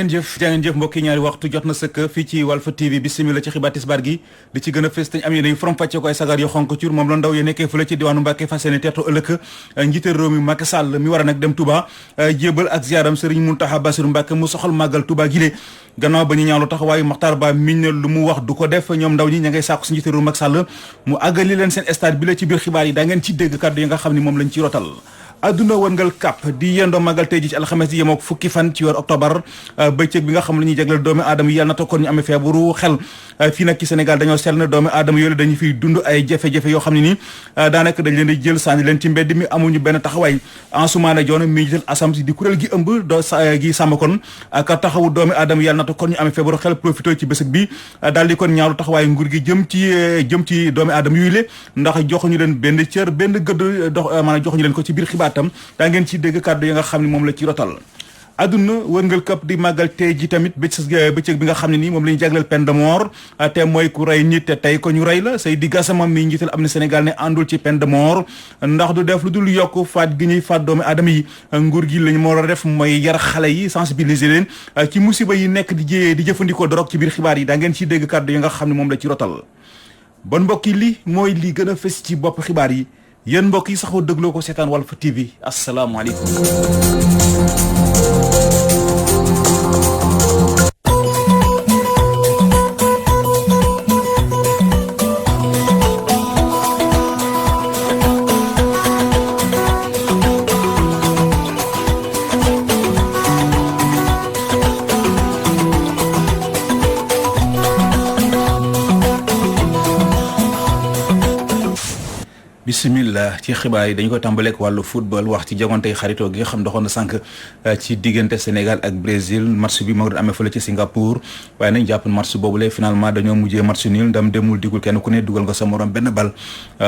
jangeen jëf mbokki ñaari waxtu jot na sëkk fii ci Walf TV bismillah ci xibaar tisbaar gi di ci gën a fës tañ am yéen forom fàcce ko ay sagar yu xonk cur moom la ndaw yee nekkee fële ci diwaanu Mbàkke fas yéene teertu ëllëg njiital réew mi Macky Sall mi war a nag dem Touba jébal ak ziaram Serigne Mountakha Bassirou Mbacké mu soxal màggal Touba gile gannaaw ba ñu ñaawlu taxawaayu Makhtar Ba miñ ne lu mu wax du ko def ñoom ndaw ñi ña ngay sàkku si njiital réew Macky Sall mu àggali leen seen stade bi la ci biir xibaar yi daa ngeen ci dégg kàddu yi nga xam ni moom lañ ci rotal adduna wërngal kàpp di yendoo magal tey ji ci alxames di yemook fukki fan ci weer octobre bëccëg bi nga xam ne ñuy jagleel doomi aadama yi yàlla na tokkoon ñu amee feebaru xel fii nag ci Sénégal dañoo seetlu ne doomi aadama yooyu dañu fiy dund ay jafe-jafe yoo xam ne nii daanaka dañ leen di jël sànni leen ci mbedd mi amuñu benn taxawaay Ansoumana Dione mi jël asam di kuréel gi ëmb gi sàmm kon ak taxawu doomi aadama yi yàlla na tokkoon ñu amee feebaru xel profité ci bésëg bi daal di kon ñaawlu taxawaay nguur gi jëm ci doomi aadama yooyu le ndax joxuñu leen benn cër benn gëdd maanaam joxuñu leen ko ci biir xibaar tam daa ngeen ci dégg kàddu yi nga xam ne moom la ci rotal adduna wërngal këpp di màggal tey ji tamit bëccëg bi nga xam ne nii moom la ñu jagleel peine de mort te mooy ku rey nit te tey ko ñu rey la Seydi Gassama mi njiital am na Sénégal ne àndul ci peine de mort ndax du def lu dul yokk faat gi ñuy faat doomu aadama yi nguur gi lañu moo war a def mooy yar xale yi sensibiliser leen ci musiba yi nekk di jëfandikoo drogue ci biir xibaar yi daa ngeen ci dégg kàddu yi nga xam ne moom la ci rotal bon mbokk yi li mooy li gën a fës ci bopp xibaar yi yéen mbokk yi saxoo dégloo ko seetaan Walf TV asalaamaaleykum. bismillah ci xibaar yi dañu koy tàmbaleek wàllu football wax ci jogante xaritoo gi nga xam doxoon na sànq ci diggante Sénégal ak Brésil match bi moo ngi doon amee fële ci Singapour waaye nañ jàpp match boobule finalement dañoo mujjee match nul ndam demul digul kenn ku ne dugal nga sa morom benn bal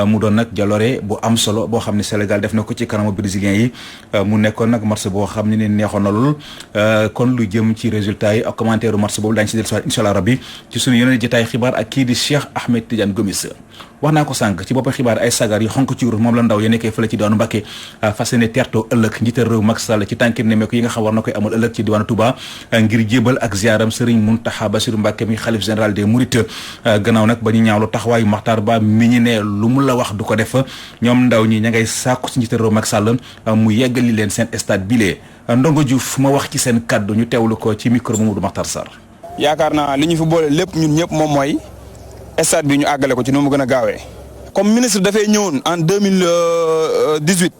mu doon nag jaloore bu am solo boo xam ne Sénégal def na ko ci kanamu brésilien yi mu nekkoon nag match boo xam ne neexoon na lool kon lu jëm ci résultat yi ak commentaire match boobu daañu si dellusiwaat incha allah rabbi ci suñu yeneen jotaay xibaar ak kii di Cheikh Ahmed Tidiane Gomis wax naa ko sànq ci bopp xibaar ay sagar yu xonk ci moom la ndaw ya nekkee fële ci diwaanu Mbàkke fas yéene teertoo ëllëg njiital réew Macky Sall ci tànkir nemeeku yi nga xam war na koy amal ëllëg ci diwaanu Touba ngir jébal ak ziaram Serigne Mountakha Bassirou Mbacké mi xalif général des Mourides gannaaw nag ba ñu ñaawlu taxawaayu Makhtar Ba mi ñu ne lu mu la wax du ko def ñoom ndaw ñi ña ngay sàkku ci njiital réew Macky Sall mu yeggali leen seen stade bile Ndongo Diouf ma wax ci seen kaddu ñu teewlu ko ci micro Mamadou Makhtar Sarr. yaakaar naa li ñu fi boole lépp ñun ñëpp moom mooy stade bi ñu àggale ko ci nu mu gën a gaawee comme ministre dafay ñëwoon en 2018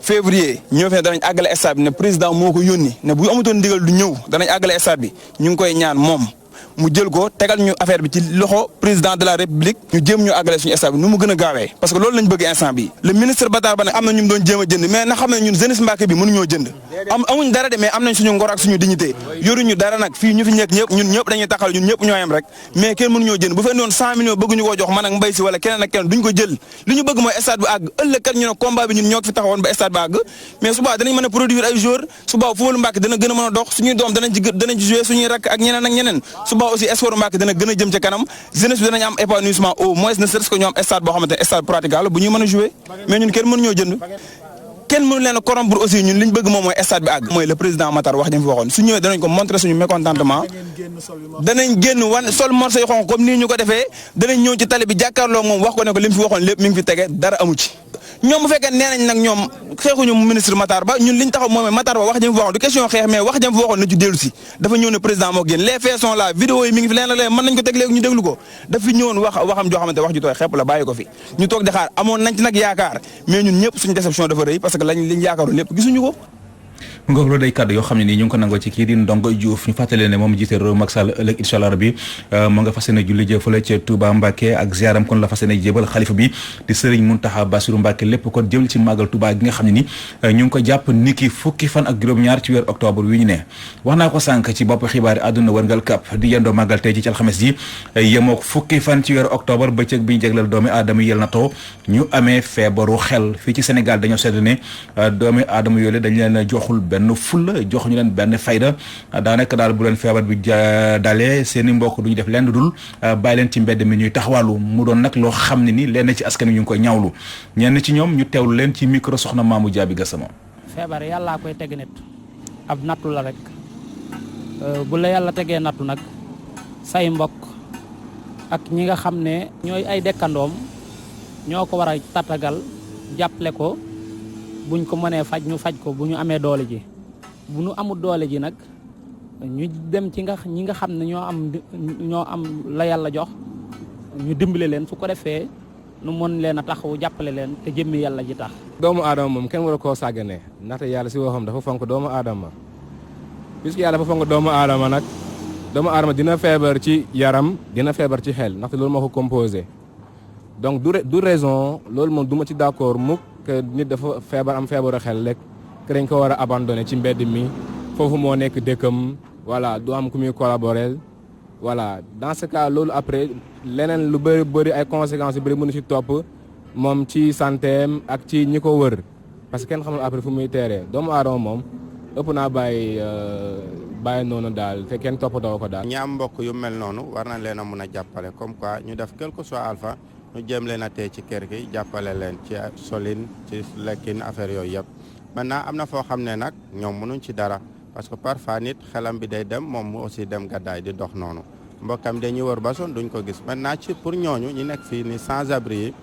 février ñoo fi ne danañ àggale stade bi ne président moo ko yónni ne bu amutoon ndigal du ñëw danañ àggale stade bi ñu ngi koy ñaan moom mu jël ko tegal ñu affaire bi ci loxo président de la république ñu jéem ñu àggale suñu stade bi nu mu gën a gaawee parce que loolu lañ bëgg instant bi le ministre Batar Ba ne am na ñu doon jéem a jënd mais na xam ne ñun jeunesse Mbàkke bi mënuñoo jënd amuñ dara de mais am nañ suñu ngor ak suñu dignité yoruñu dara nag fii ñu fi nekk ñëpp ñun ñëpp dañuy taxal ñun ñëpp ñoo yem rek mais kenn mënuñoo jënd bu fekk noonu 100 millions bëgguñu koo jox man ak Mbaye si wala keneen ak keneen duñ ko jël li ñu bëgg mooy stade bi àgg ëllëg kat ñu ne combat bi ñun ñoo ko fi taxawoon ba stade bi àgg mais suba danañ mën a produire ay joueurs suba football Mbàkke dana gën a mën a dox suñuy doom danañ ci jouer suñuy rakk ak ñeneen suba aussi sport Mbàkke dana gën a jëm ca kanam jeunesse bi danañ am épanouissement au moins ne serait-ce que ñu am stade boo xamante ne stade praticable bu ñuy mën a jouer mais ñun kenn mënuñoo jënd kenn mënu leen a corrompre aussi ñun li ñu bëgg moom mooy stade bi àgg mooy le président Matar wax jëm fi waxoon su ñëwee danañ ko montrer suñu mécontentement danañ génn sol morceau yu xonq comme nii ñu ko defee danañ ñëw ci tali bi jàkkaarloo moom wax ko ne ko li mu fi waxoon lépp mi ngi fi tege dara amu ci ñoom bu fekkee nee nañ nag ñoom xeexuñu ministre Matar Ba ñun liñ taxaw moom Matar Ba wax jëm fi waxoon du question xeex mais wax jëm fi waxoon na ci dellu si dafa ñëw ne président moo génn les faits sont là vidéo yi mi ngi fi leen mën nañ ko teg léegi ñu déglu ko daf fi ñëwoon waxam joo xamante wax ju tooy xepp la bàyyi ko fi ñu toog di xaar amoon nañ ci nag yaakaar mais ñun ñëpp suñu déception dafa rëy parce que liñ yaakaaroon lépp gisuñu ko ngoog loolu day kàddu yoo xam ne nii ñu ngi ko nangoo ci kii di Ndongo Diouf ñu fàttali ne moom jiite réew Macky Sall ëllëg incha allah rabbi mu nga fas yéene julli jë fële ca Touba Mbacké ak ziaram kon la fas yéene jébal xalifa bi di Serigne Mountakha Bassirou Mbacké lépp kon jëm ci màggal Touba gi nga xam ne ni ñu ngi ko jàpp niki fukki fan ak juróom-ñaar ci weer octobre wi ñu ne wax naa ko sànq ci bopp xibaar àdduna wërngal kap di yendoo màggal tey ji ci alxames ji yemook fukki fan ci weer octobre bëccëg bi ñu jagleel doomi aadama yel na too ñu amee feebaru xel fii ci Sénégal dañoo seetlu ne doomi aadama yooyu dañ leen joxul benn fulla jox ñu leen benn fayda daanaka daal bu leen feebar bi dalee seen i mbokk duñu def lenn dul bàyyi leen ci mbedd mi ñuy taxawàllu mu doon nag loo xam ne ni lenn ci askan wi ñu ngi koy ñaawlu ñenn ci ñoom ñu teewlu leen ci micro soxna Mamou Diaby Gassama. feebar yàllaa koy teg nit ab nattu la rek bu la yàlla tegee nattu nag say mbokk ak ñi nga xam ne ñooy ay dëkkandoom ñoo ko war a tatagal jàppale ko buñ ko mënee faj ñu faj ko bu ñu amee doole ji bu ñu amul doole ji nag ñu dem ci ñi nga xam ne ñoo am la yàlla jox ñu dimbale leen su ko defee nu mën leen a taxawu jàppale leen te jëmmi yàlla ji tax. doomu aadama moom kenn war koo sàgganee ndaxte yàlla si waxam dafa fonk doomu aadama puisque yàlla dafa fonk doomu aadama nag doomu aadama dina feebar ci yaram dina feebar ci xel ndaxte loolu moo ko composé donc du raison loolu moom du ma ci d'accord mukk que nit dafa feebar am feebaru xel rek que dañ ko war a abandonné ci mbedd mi foofu moo nekk dëkkam voilà du am ku muy collaborer voilà dans ce cas loolu après leneen lu bëri ay conséquences yu bëri mënu ci topp moom ci santeem ak ci ñi ko wër parce que kenn xamul après fu muy teeree doomu aadama moom ëpp naa bàyyi noonu daal te kenn toppatoo ko daal. ñi am mbokk yu mel noonu war nañ leen a mun a jàppale comme quoi ñu def quel que soit alpha ñu jéem leen a tey ci kër gi jàppale leen ci solin ci lekkin affaire yooyu yëpp maintenant am na foo xam ne nag ñoom mënuñ ci dara parce que parfois nit xelam bi day dem moom mu aussi dem gàddaay di dox noonu mbokkam dañuy wër ba sonn duñ ko gis maintenant ci pour ñooñu ñu nekk fii ni sans abri yi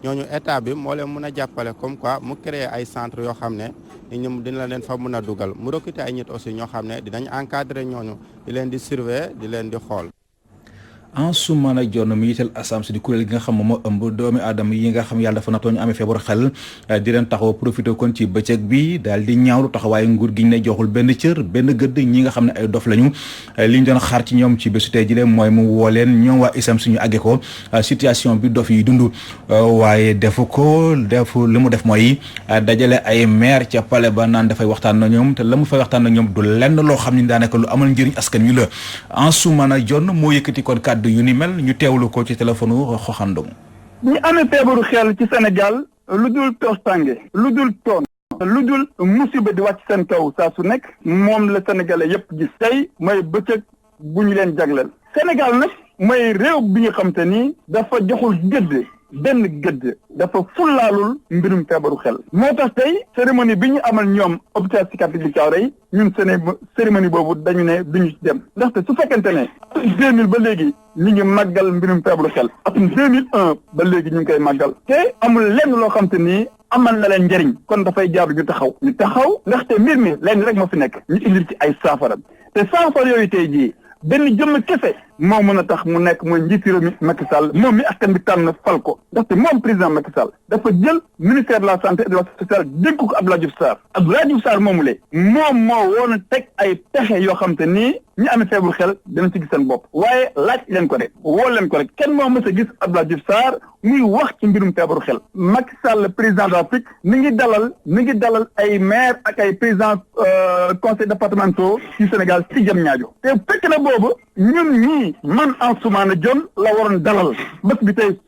ñooñu état bi moo leen mun a jàppale comme quoi mu créer ay centre yoo xam ne nit ñi dina leen fa mun a dugal mu recruter ay nit aussi ñoo xam ne dinañ encadrer ñooñu di leen di surveiller di leen di xool. Ansoumana Dione mi yitteel ASAMS di kuréel gi nga xam moom moo ëmb doomi aadama yi nga xam yàlla dafa natoo ñu amee feebaru xel di leen taxaw profité kon ci bëccëg bi daal di ñaawlu taxawaaye nguur gi ñu ne joxul benn cër benn gëdd ñi nga xam ne ay dof lañu li ñu doon xaar ci ñoom ci bésu tey ji leen mooy mu woo leen ñoom waa ASAMS suñu àggee ko situation bi dof yi dund waaye defu li mu def mooy dajale ay maire ca palais ba naan dafay waxtaan na ñoom te la mu fay waxtaan na ñoom du lenn loo xam ne daanaka lu amal njëriñ askan wi la Ansoumana Dione moo yëkkati kon kàddu yu ni mel ñu teewlu ko ci téléphone xoxandong ñi amee feebaru xel ci Sénégal lu dul toostange lu dul toon lu dul musiba di wàcc seen kaw saa su nekk moom la sénégalais yépp gis tey mooy bëccëg bu ñu leen jagleel Sénégal nag mooy réew bi nga xam te ni dafa joxul benn gëdd dafa fullaalul mbirum feebaru xel moo tax tey cérémonie bi ñu amal ñoom hôpital psychiatrique bu Thiaroye ñun cérémonie boobu dañu ne duñu ci dem ndaxte su fekkente ne atum 2000 ba léegi ñu ngi màggal mbirum feebaru xel atum 2001 ba léegi ñu ngi koy màggal te amul lenn loo xam te ni amal na leen njëriñ kon dafay jaaru ñu taxaw ndaxte mbir mi lenn rek moo fi nekk ñu indil ci ay saafara te saafara yooyu tey jii benn jëmm kese moo mën a tax mu nekk mooy njiiti réew mi Macky Sall moom mi askan bi tànn fal ko ndaxte moom président Macky Sall dafa jël ministère de la santé et de l'action sociale dénk ko Abdoulaye Diouf Sarr moomule moom moo woon a teg ay pexe yoo xam te nii ñi amee feebaru xel dana ci gis seen bopp waaye laaj leen ko de woo leen ko rek kenn moo mës a gis Abdoulaye Diouf Sarr muy wax ci mbirum feebaru xel Macky Sall président de la République mi ngi dalal ay maire ak ay président conseil départementaux ci Sénégal ci Diamniadio te fekk na boobu ñun ñii man Ansoumana Dione la waroon dalal bés bi tey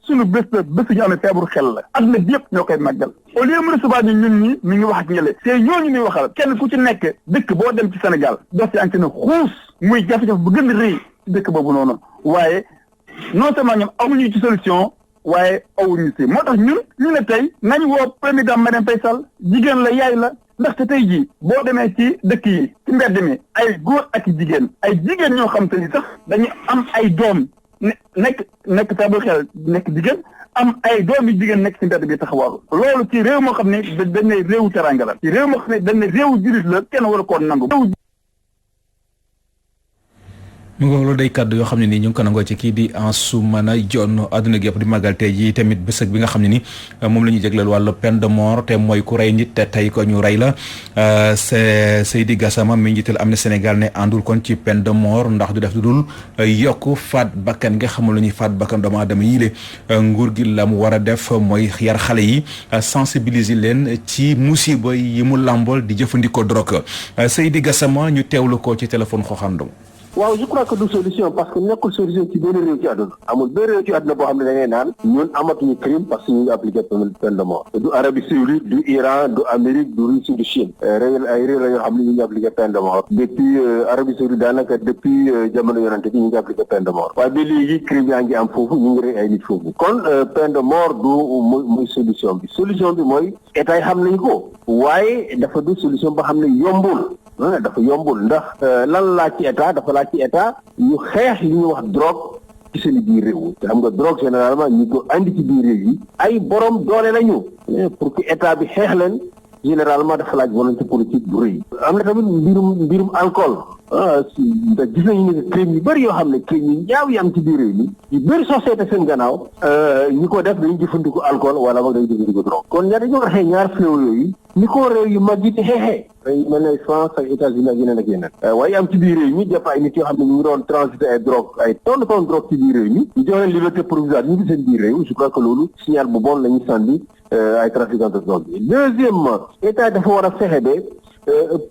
suñu bés ñu amee feebaru xel la adduna bi yëpp ñoo koy màggal au lieu mu recevoir ñun ñi mi ngi wax ak ñële te ñooñu muy waxal kenn ku ci nekk dëkk boo dem ci Sénégal doo si anti na xuus muy jafe-jafe bu gën a rëy ci dëkk boobu noonu waaye non seulement ñoom amuñu ci solution waaye awuñu si moo tax ñu ne tey nañ woo première dame Marième Faye Sall jigéen la yaay la ndaxte tey jii boo demee ci dëkk yi ci mbedd mi ay góor ak jigéen ñoo xam te ni sax dañuy am ay doom nekk feebaru xel nekk jigéen am ay doom yu jigéen nekk ci mbedd bi taxawaaru loolu ci réew moo xam ne dañ ne réewu teranga la ci réew moo xam ne dañ ne réewu jullit la kenn war a koo nangu mu ngi loolu day kàddu yoo xam ne nii ñu ngi ko nangoo ci kii di Ansoumana Dione àdduna gi yëpp di màggal tey jii tamit bés bi nga xam ne ni moom la ñuy jégleel wàllu peine de mort te mooy ku rey nit te tey ko ñu rey la Seydi Gassama mi njiital am na Sénégal ne àndul kon ci peine de mort ndax du def du dul yokk faat bakkan nga xamul la ñuy faat bakkan doomu aadama yi le nguur gi la mu war a def mooy yar xale yi sensibiliser leen ci musiba yi mu làmbool di jëfandikoo drogue Seydi Gassama ñu teewlu ko ci téléphone xoxandong waaw je crois que du solution parce que nekkul solution ci benn réew ci àdduna amul benn réew ci àdduna boo xam ne da ngay naan ñun amatuñu crime parce que ñu ngi appliqué peine de mort du Arabie Saoudite du Iran du Amérique du Russie du Chine réew ay réew la yoo xam ne ñu ngi appliqué peine de mort depuis Arabie Saoudite daanaka depuis jamono yonante bi ñu ngi appliqué peine de mort waaye ba léegi crime yaa ngi am foofu ñu ngi rey ay nit foofu kon peine de mort du muy solution bi mooy état yi xam nañ ko waaye dafa du solution boo xam ne yombul dafa yombul ndax lan laa ci état dafa laa ci état ñu xeex li ñuy wax drogue ci seen biir réew te xam nga drogue généralement ñi ko andi ci biir réew yi ay borom doole lañu pour que état bi xeex leen généralement dafa laaj volonté politique bu rëy. am na tamit mbirum alcool ndax gis nañu ne crime yu bëri yoo xam ne crime yu ñaaw yi am ci biir réew mi yu bëri société seen gannaaw ñi ko def dañu jëfandikoo alcool wala boog dañu jëfandikoo drogue kon dañoo waxee ñaar fléau yooyu ni ko réew yu mag yi di xeexee mel ne France ak États-Unis ak yeneen ak yeneen waaye am ci biir réew mi jàpp ay nit yoo xam ne ñu ngi doon transiter ay drogue ay tonne drogue ci biir réew mi ñu jox leen liberté provisoire ñu ngi seen biir réew je crois que loolu signal bu bon la ñu sànni ay trafiquants de drogue bi deuxièmement état dafa war a fexe ba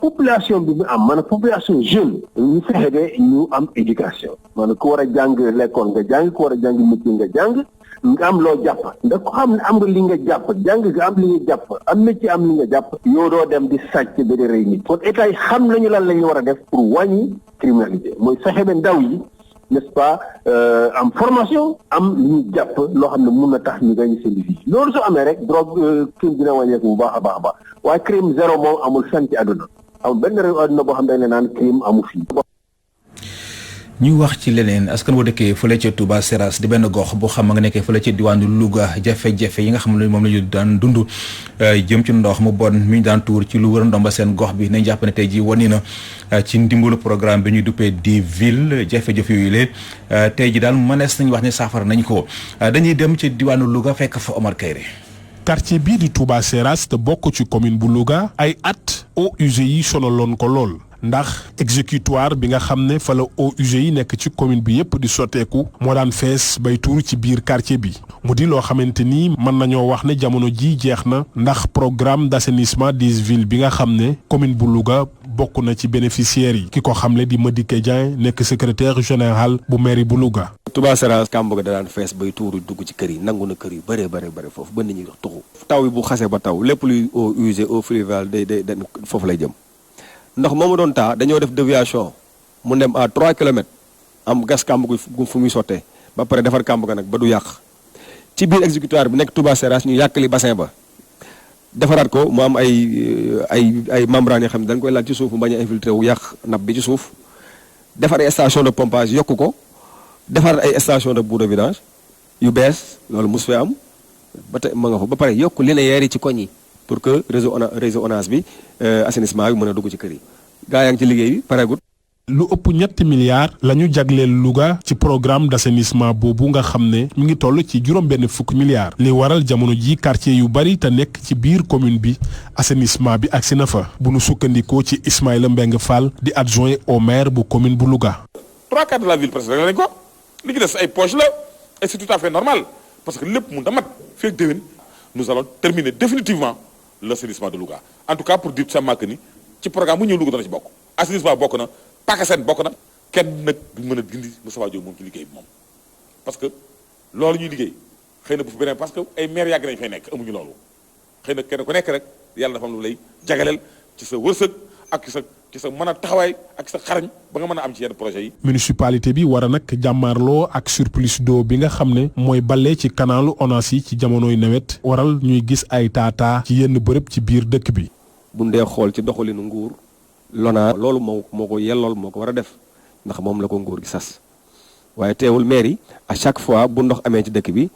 population bi mu am maanaam population jeune ñu fexe ba ñu am éducation maanaam ku war a jàng l'école nga jàng ku war a jàng métier nga jàng nga am loo jàpp ndax ko xam ne am nga li nga jàpp jàng nga am li nga jàpp am métier am li nga jàpp yow doo dem di sàcc ba di rey nit kon état yi xam nañu lan la ñu war a def pour wàññi criminalité mooy fexe ba ndaw yi n'est-ce pas am formation am li ñu jàpp loo xam ne mun na tax ñu gagner seen vie loolu soo amee rek drogue crime dina wàññeeku bu baax a baax a baax waaye crime zéro moom amul fenn ci àdduna amul benn réew àdduna boo xam ne dañ ne naan crime amu fii. ñu wax ci leneen askan woo dëkkee fële ca Touba Seras di benn gox boo xam nga nekkee fële ca diwaanu Louga jafe-jafe yi nga xam ne moom la ñu daan dund jëm ci ndox mu bon mi ñu daan tuur ci lu wër ndomba seen gox bi nañ jàpp ne tey jii wani na ci ndimbalu programme bi ñuy duppee di ville jafe-jafe yooyu lee tey ji daal mënees nañ wax ne saafara nañ ko dañuy dem ci diwaanu Louga fekk fa Omar Kayre. quartier bii di Touba Seras te bokk ci commune bu Louga ay at eaux usées yi sonaloon ko lool ndax exécutoire bi nga xam ne fa la eaux usées yi nekk ci commune bi yépp di sotteeku moo daan fees bay tuur ci biir quartier bi mu di loo xamante ni mën nañoo wax ne jamono ji jeex na ndax programme d'assainissement des villes bi nga xam ne commune bu Louga bokk na ci bénéficiaires yi ki ko xamle di Madické Dieng nekk secrétaire général bu mairie bu Louga. Touba Seras kàmb ga da daan fees bay tuuru dugg ci kër yi nangu na kër yu bëree bëri foofu ba nit ñi tuxu taw yi bu xasee ba taw lépp luy eau usée eau fluviale day foofu lay jëm ndox moomu doon taa dañoo def déviation mu dem à 3 kilomètres am gas kàmb gu fu muy sottee ba pare defar kàmb ga nag ba du yàq ci biir exécutoire bi nekk Touba Seras ñu yàqali bassin ba defaraat ko mu am ay membranes yoo xam ne dañ koy laal ci suuf mu bañ a infiltré wu yàq nappe bi ci suuf defar ay station de pompage yokku ko defar ay station de boue de vidange yu bees loolu mos fee am ba tey ma nga fa ba pare yokk linéaire yi ci koñ yi pour que réseau ONAS bi assainissement bi mën a dugg ci kër yi gaa yaa ngi ci liggéey bi pareegut. lu ëpp 3 milliards la ñu jagleel Louga ci programme d'assainissement boobu nga xam ne mi ngi toll ci juróom-benn fukki milliards. li waral jamono ji quartier yu bari te nekk ci biir commune bi assainissement bi agsi na fa bu nu sukkandikoo ci Ismaïla Mbengue Fall di adjoint au maire bu commune bu Louga. 3/4 de la ville presque rek lañ ko li ci des ay poche la et c'est tout à fait normal parce que lépp mun da mat fekk déwén nous allons terminer définitivement l'assainissement de Louga en tout cas pour dire simplement que ni ci programme bu ñëw Louga dana ci bokk assainissement bokk na Pakassène bokk na kenn nag du mën a dindi Moustapha Diop moom ci liggéey bi moom parce que loolu ñuy liggéey xëy na bu fi beneen parce que ay maire yàgg nañ fay nekk amuñu loolu xëy na kenn ku nekk rek yàlla dafa am lu lay jagaleel ci sa wërsëg ak ci sa mën a taxawaay ak sa xarañ ba nga mën a am ci yenn projet yi. municipalité bi war a nag jàmmaarloo ak surplus d'eau bi nga xam ne mooy bale ci kanalu ONAS yi ci jamonoy nawet waral ñuy gis ay taataa ci yenn bërëb ci biir dëkk bi. bu ndee xool ci doxalinu nguur LONASE loolu moo ko yellool moo ko war a def ndax moom la ko nguur gi sas waaye teewul maire yi à chaque fois bu ndox amee ci dëkk bi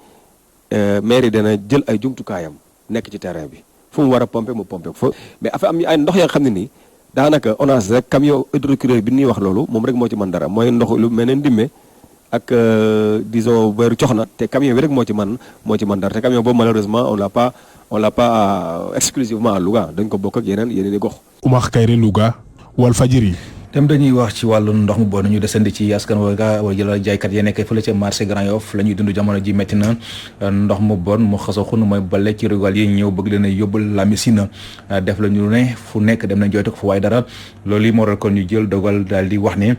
maire yi dana jël ay jumtukaayam nekk ci terrain bi fu mu war a pomper mu pomper ko fa mais affaire am ay ndox ya nga xam ne nii daanaka ONAS rek camion hydrocureur bi ñuy wax loolu moom rek moo ci mën dara mooy ndox lu mel ne Ndimbé ak disons beeru Coxna te camion bi rek moo ci mën dara te camion boobu malheureusement on l'a pas exclusivement à Louga dañ ko bokk ak yeneen i gox. Oumar Kayre Louga Walfadjri. dem dañuy wax ci wàllu ndox mu bon ñu desandi ci askan wa jëlal jaaykat ya nekk fële ca marché Grand Yoff la ñuy dund jamono ji métti na ndox mu bon mu xasa xun mooy bale ci rigal yi ñëw bëgg leen a yóbbul la misina def la ñu ne fu nekk dem nañ jooytu ko fu waaye dara loolu yi moo waral kon ñu jël dogal daal di wax ne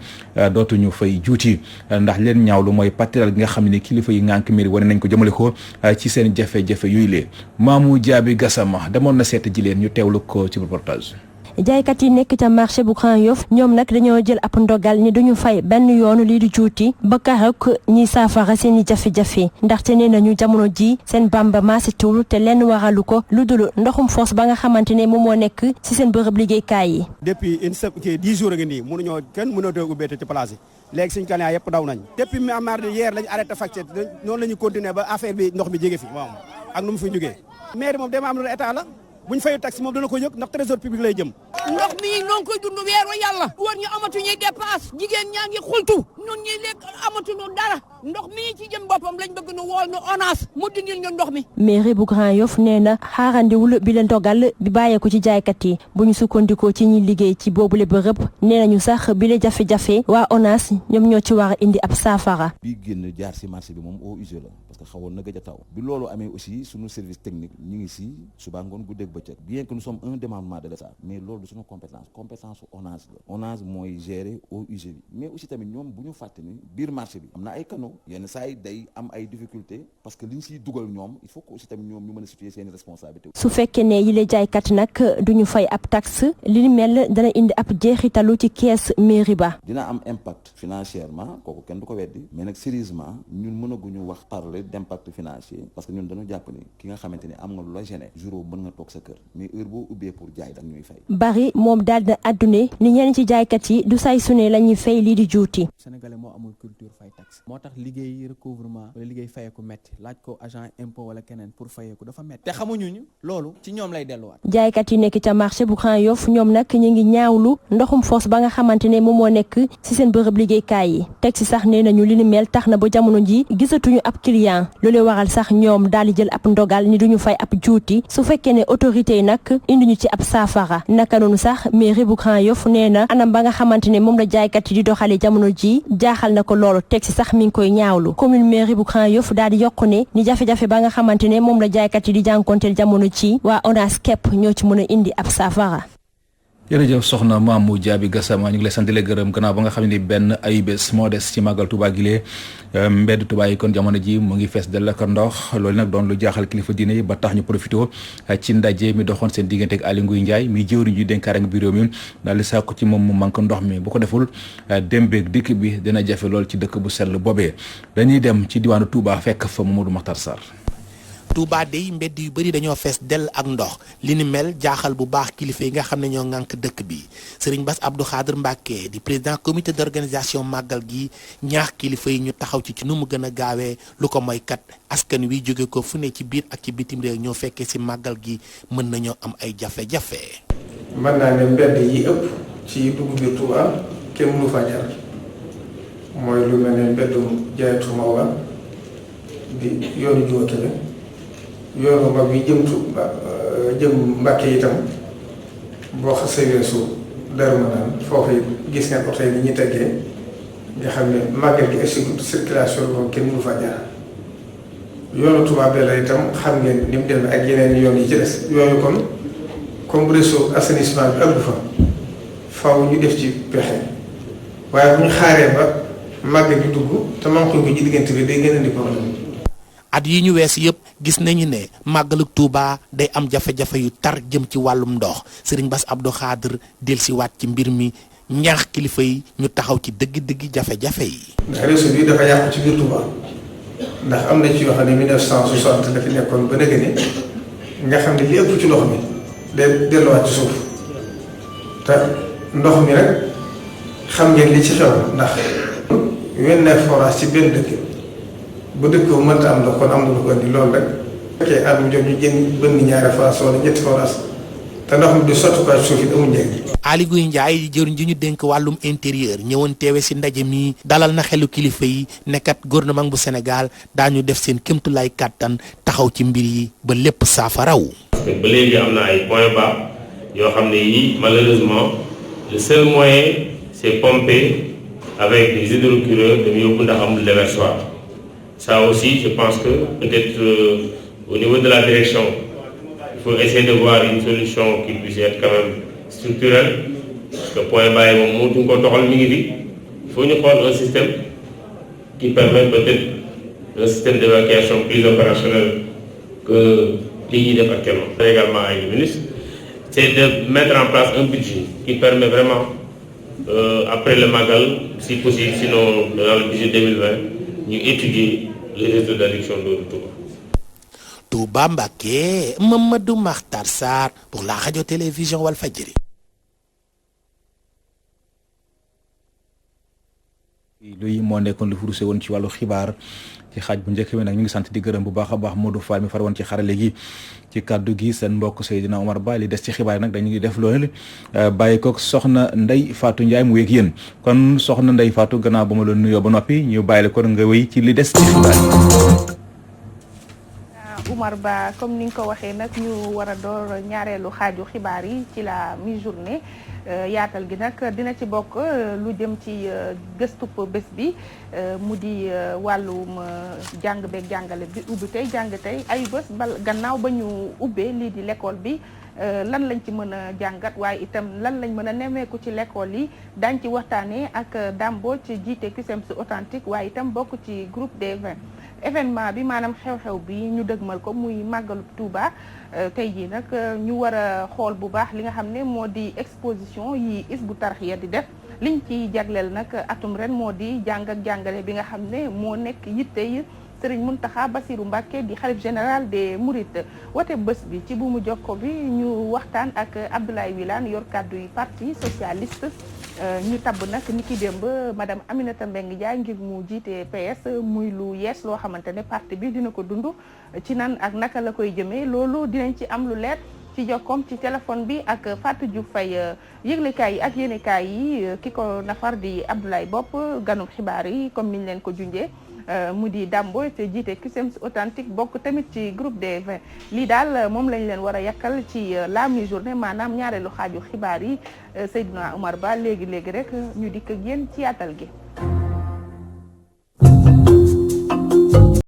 dootuñu fay juuti ndax leen ñaawlu mooy pàttiral gi nga xam ne kilifa yi ngànk mbir wane nañ ko jëmale ko ci seen jafe-jafe yuy lee Mamou Diaby Gassama demoon na seet ji leen ñu teewlu ko ci reportage. jaaykat yi nekk ca marché bu Grand Yoff ñoom nag dañoo jël ab ndogal ni duñu fay benn yoonu lii di juuti ba karok ñi saafara seeni jafe-jafe ndaxte nee nañu jamono ji seen bamba maasitul te lenn waralu ko lu dul ndoxum foos ba nga xamante ne moom moo nekk ci seen bërëb liggéeykaay yi. depuis 10 jours nga nii mënuñoo kenn mënatoo ubbeete ci place yi léegi suñu client yëpp daw nañ depuis mardi hier lañu arrêté facture noonu la ñu continuer ba affaire bi ndox mi jege fi moom ak nu mu fi jógee maire moom dama am lu état la buñ fayu taxe moom dana ko yëg ndax trésor public lay jëm. ndox mi noo ngi koy dund weer wa yàlla góor ñu amatuñuy dépasse jigéen ñaa ngi xultu ñun ñuy lekk amatuñu dara ndox mi ci jëm boppam lañ bëgg nu wool nu ONAS mu dindil ñu ndox mi. mairie bu Grand Yoff nee na xaarandiwul bi leen dogal bi bàyyeeku ci jaaykat yi bu ñu sukkandikoo ci ñi liggéey ci boobule bërëb nee nañu sax bi la jafe-jafe waa ONAS ñoom ñoo ci war a indi ab saafara. bi génn jaar si marché bi moom eaux usées la parce que xawoon na gëj a taw bi loolu amee aussi suñu service technique ñu ngi si suba ngoon guddeeg bëccëg bien que nous sommes un démembrement de l'État mais loolu du suñu compétence ONAS la ONAS mooy gérer eaux usées bi mais aussi tamit ñoom bu ñu fàtte ni biir marché bi am na ay canaux yenn saa yi day am ay difficultés parce que liñ siy dugal ñoom il faut que aussi tamit ñoom ñu mën a situer seen responsabilité. su fekkee ne yile jaaykat nag duñu fay ab taxe li ni mel dana indi ab jeexitalu ci kees mairie ba. dina am impact financièrement kooku kenn du ko weddi mais nag sérieusement ñun mënaguñu wax parler d'impact financier parce que ñun dañu jàpp ni ki nga xamante ni am nga lu la gêné jour mën nga toog sa kër mais heure boo ubbee pour jaay da ñuy fay. bari moom daal na àddune ni ñenn ci jaaykat yi du say su ne la ñuy fay lii di juuti. Sénégalais moo amul culture fay taxe moo tax liggéey recouvrement wala liggéey fayeeku metti laaj ko agent impôt wala keneen pour fayeeku dafa metti te xamuñu loolu ci ñoom lay delluwaat. jaaykat yi nekk ca marché bu Grand Yoff ñoom nag ñu ngi ñaawlu ndoxum foos ba nga xamante ne moom moo nekk ci seen bërëb liggéeykaay yi teg ci sax nee nañu li ni mel tax na ba jamono ji gisatuñu ab client loolee waral sax ñoom daal di jël ab ndogal ni duñu fay ab juuti su fekkee ne autorité yi nag indi ñu ci ab saafara naka noonu sax mairie bu Grand Yoff nee na anam ba nga xamante ne moom la jaaykat yi di doxalee jamono ji jaaxal na ko loolu teg ci sax mi ngi koy ñaawlu commune mairie bu Grand Yoff daal di yokku ne ni jafe-jafe ba nga xamante ne moom la jaaykat yi di jànkonteel jamono ci waa ONAS képp ñoo ci mën a indi ab saafara. jërëjëf soxna Mamou Diaby Gassama ñu ngi lay sant di la gërëm gannaaw ba nga xam ne benn ay bés moo des ci màggal Touba gilee mbedd Touba yi kon jamono ji mu ngi fees dell ak ndox loolu nag doon lu jaaxal kilifa diine yi ba tax ñu profité ci ndaje mi doxoon seen diggante ak Aly Ngouille Ndiaye mi jëwriñ ji dénkaane bi réew mi daal di sàkku ci moom mu manque ndox mi bu ko deful dem beeg dikk bi dina jafe lool ci dëkk bu sell boobee dañuy dem ci diwaanu Touba fekk fa Mamadou Makhtar Sarr. Touba dey mbedd yu bëri dañoo fees dell ak ndox li ni mel jaaxal bu baax kilifa yi nga xam ne ñoo ŋànk dëkk bi Serigne Bass Abdou Khadre Mbacké di président comité d'organisation màggal gi ñaax kilifa yi ñu taxaw ci nu mu gën a gaawee lu ko mooy kat askan wi jóge ko fu ne ci biir ak ci bitim réew ñoo fekkee ci màggal gi mën nañoo am ay jafe-jafe. mën naa ne mbedd yi ëpp ci dugg biir Touba kenn mënu faa jaar mooy lu mel ne mbeddum Jaayatu Mawa di yoonu Jóotale yoonu mag bi jëm Mbàkke itam boo xasee weesu Daaru Manaan foofu gis ngeen oto yi ni ñuy teggee nga xam ne màggal gi ak circulation moom kenn mënu faa jaar yoonu Touba Belel itam xam ngeen ni mu demee ak yeneen yoon yi ci des yooyu kon comme réseau assainissement bi àggu fa faaw ñu def ci pexe waaye bu ñu xaaree ba màggal gi dugg te man ko ci diggante bi day gën a indi problème. at yi ñu wees yëpp gis nañu ne màggalug Touba day am jafe-jafe yu tar jëm ci wàllum ndox Serigne Bass Abdou Khadre dellusiwaat ci mbir mi ñaax kilifa yi ñu taxaw ci dëgg-dëgg jafe-jafe yi. ndax réseau bi dafa yàqu ci biir Touba ndax am na ci yoo xam ne 1960 dafa nekkoon ba léegi ni nga xam ne li ëpp ci ndox mi day delluwaat ci suuf te ndox mi rek xam ngeen li ci xew ndax wenn forage ci benn dëkk. bu dëkk bu mënta am ndox kon am na lu ko indi loolu rek fekkee at mu jot ñu jën bënn ñaari forage wala ñetti forage te ndox mi du sotti ko suuf it amul njëriñ. Aly Ngouille Ndiaye jëriñ ji ñu dénk wàllum intérieur ñëwoon teewe ci ndaje mi dalal na xelu kilifa yi nekkat gouvernement bu Sénégal daañu def seen kéemtulaay kàttan taxaw ci mbir yi ba lépp saafaraw. parce que ba léegi am na ay points bas yoo xam ne yii malheureusement le seul moyen c'est pomper avec des hydrocureurs dem yóbbu ndax amul déversoir. Ça aussi, je pense que peut-être au niveau de la direction, il faut essayer de voir une solution qui puisse être quand même structurelle. Parce que point bas, il faut nous prendre un système qui permet peut-être un système d'évacuation plus opérationnel que l'IDF actuellement. Également avec le ministre. c'est de mettre en place un budget qui permet vraiment, après le Magal, si possible, sinon dans le budget 2020, ñu étudier les réseaux d'adduction d'eau de Touba. Touba Mbacké, Mamadou Makhtar Sarr pour la radio-télévision Walfadjri. luy moo nekkoon lu furuse woon ci wàllu xibaar ci xaaj bu njëkk bi nag ñu ngi sant di gërëm bu baax a baax Modou Fall mi far woon ci xarale gi ci kàddu gi seen mbokk Seydina Omar Ba li des ci xibaar nag dañuy def loolu bàyyi ko soxna Ndeye Fatou Ndiaye mu wéeg yéen kon soxna Ndeye Fatou gannaaw ba ma la nuyoo ba noppi ñu bàyyi la kon nga wéy ci li des ci xibaar Oumar Ba comme ni nga ko waxee nag ñu war a door ñaareelu xaaju xibaar yi ci la mi-journée yaatal gi nag dina ci bokk lu jëm ci gëstub bés bi mu di wàllum jàng beeg jàngale bi ubbi tey jàng tey ay bés gannaaw ba ñu ubbee lii di l'école bi lan lañ ci mën a jàngat waaye itam lan lañ mën a nemmeeku ci l'école yi dañ ci waxtaanee ak Dambo ci jiite CUSEMS authentique waaye itam bokk ci groupe des 20 événement bi maanaam xew-xew bi ñu dëgmal ko muy màggalu Touba tey jii nag ñu war a xool bu baax li nga xam ne moo di exposition yi Hizbut Tarqiyyah di def liñ ci jagleel nag atum ren moo di jàng ak jàngale bi nga xam ne moo nekk yitte yi Serigne Mountakha Bassirou Mbacké di xalif général des Mourides wote bés bi ci bu mu jokko bi ñu waxtaan ak Abdoulaye Wilane yor kàddu yi parti socialiste ñu tabb nag ni ki démb madame Aminata Mbengue Ndiaye ngir mu jiite PS muy lu yees loo xamante ne parti bi dina ko dund ci nan ak naka la koy jëmee loolu dinañ ci am lu leer ci jokkoom ci téléphone bi ak Fatou Diouf Faye yëglekaay yi ak yéenekaay yi ki ko nafar di Abdoulaye Bopp ganub xibaar yi comme niñ leen ko junjee mu di Dambo te jiite CUSEMS authentique bokk tamit ci groupe des 20 lii daal moom lañ leen war a yàkkal ci la mi-journée maanaam ñaareelu xaaju xibaar yi Seydina Omar Ba léegi rek ñu dikk ak yéen ci yaatal gi